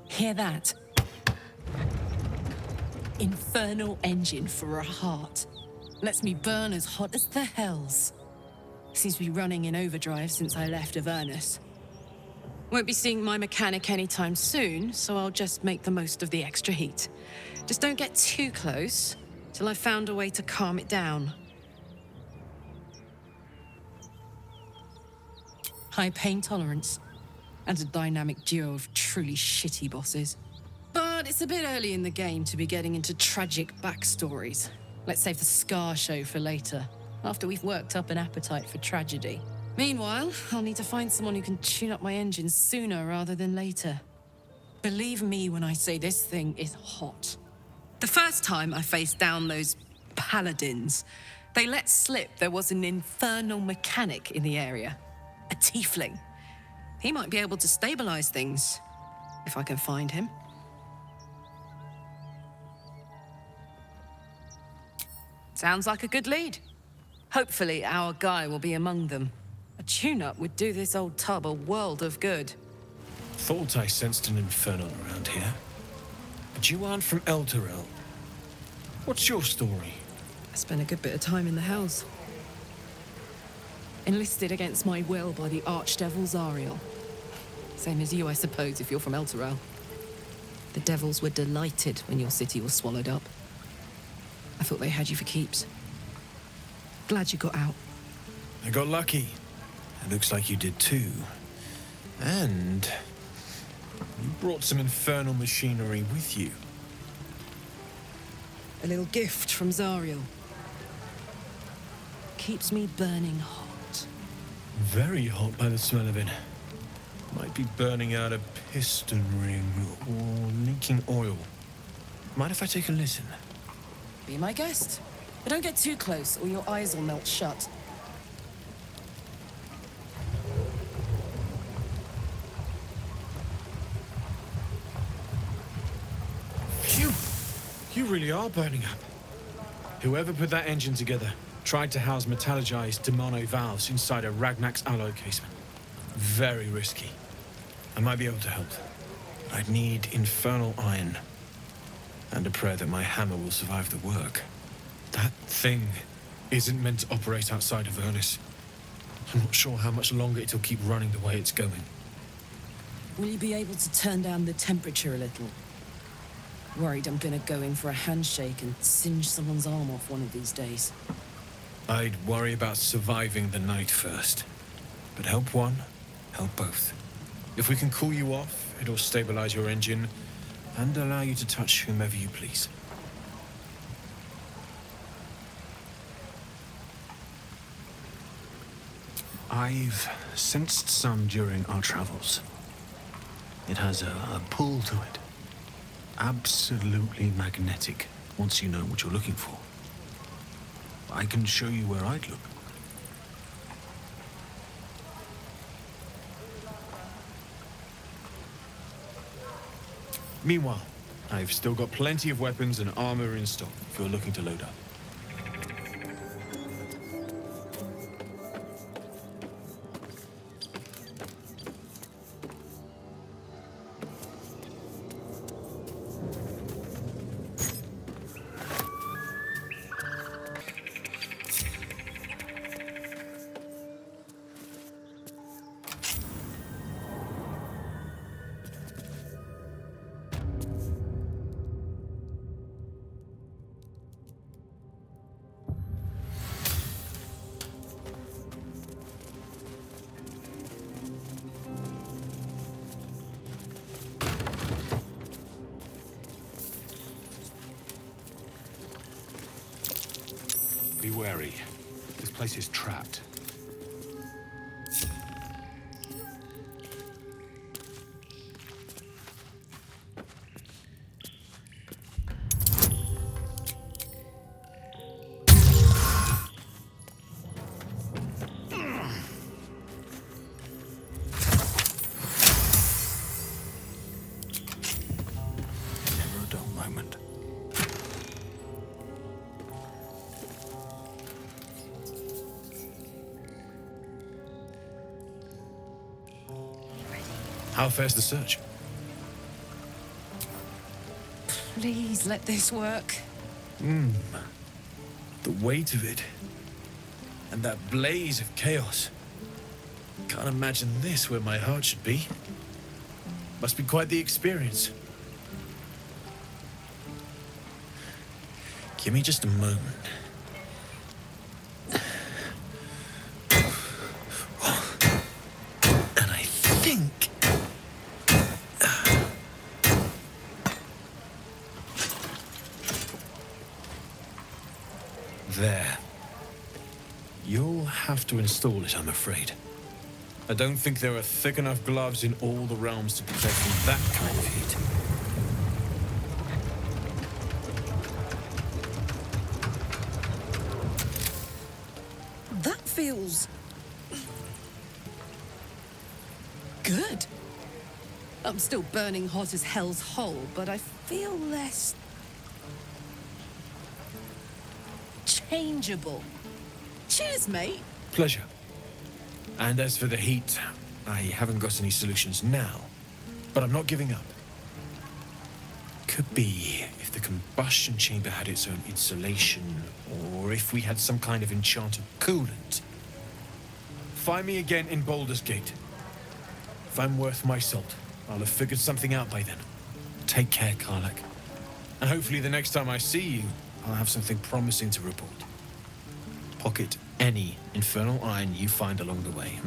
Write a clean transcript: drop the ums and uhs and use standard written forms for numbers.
Hear that? Infernal Engine for a heart. Lets me burn as hot as the hells. Seems to be running in overdrive since I left Avernus. Won't be seeing my mechanic anytime soon, so I'll just make the most of the extra heat. Just don't get too close till I've found a way to calm it down. High pain tolerance, and a dynamic duo of truly shitty bosses. But it's a bit early in the game to be getting into tragic backstories. Let's save the Scar show for later, after we've worked up an appetite for tragedy. Meanwhile, I'll need to find someone who can tune up my engine sooner rather than later. Believe me when I say this thing is hot. The first time I faced down those paladins, they let slip there was an infernal mechanic in the area. A tiefling. He might be able to stabilize things, if I can find him. Sounds like a good lead. Hopefully our guy will be among them. A tune-up would do this old tub a world of good. Thought I sensed an infernal around here. But you aren't from Elturel. What's your story? I spent a good bit of time in the Hells. Enlisted against my will by the Archdevil Zariel. Same as you, I suppose, if you're from Elturel. The devils were delighted when your city was swallowed up. I thought they had you for keeps. Glad you got out. I got lucky. It looks like you did too. And you brought some infernal machinery with you. A little gift from Zariel. Keeps me burning hot. Very hot by the smell of it. Might be burning out a piston ring or leaking oil. Mind if I take a listen? Be my guest. But don't get too close or your eyes will melt shut. Phew! You really are burning up. Whoever put that engine together tried to house metallogized Demono valves inside a Ragnak's alloy casement. Very risky. I might be able to help. I'd need infernal iron. And a prayer that my hammer will survive the work. That thing isn't meant to operate outside of Avernus. I'm not sure how much longer it'll keep running the way it's going. Will you be able to turn down the temperature a little? Worried I'm gonna go in for a handshake and singe someone's arm off one of these days. I'd worry about surviving the night first. But help one, help both. If we can cool you off, it'll stabilize your engine and allow you to touch whomever you please. I've sensed some during our travels. It has a pull to it. Absolutely magnetic, once you know what you're looking for. I can show you where I'd look. Meanwhile, I've still got plenty of weapons and armor in stock if you're looking to load up. Be wary. This place is trapped. Never a dull moment. How fares the search? Please let this work. The weight of it. And that blaze of chaos. Can't imagine this where my heart should be. Must be quite the experience. Give me just a moment. And I think... There. You'll have to install it, I'm afraid. I don't think there are thick enough gloves in all the realms to protect from that kind of heat. That feels... good. I'm still burning hot as hell's hole, but I feel less... changeable. Cheers, mate. Pleasure. And as for the heat, I haven't got any solutions now, but I'm not giving up. Could be if the combustion chamber had its own insulation, or if we had some kind of enchanted coolant. Find me again in Baldur's Gate. If I'm worth my salt, I'll have figured something out by then. Take care, Karlach. And hopefully the next time I see you, I'll have something promising to report. Pocket any infernal iron you find along the way,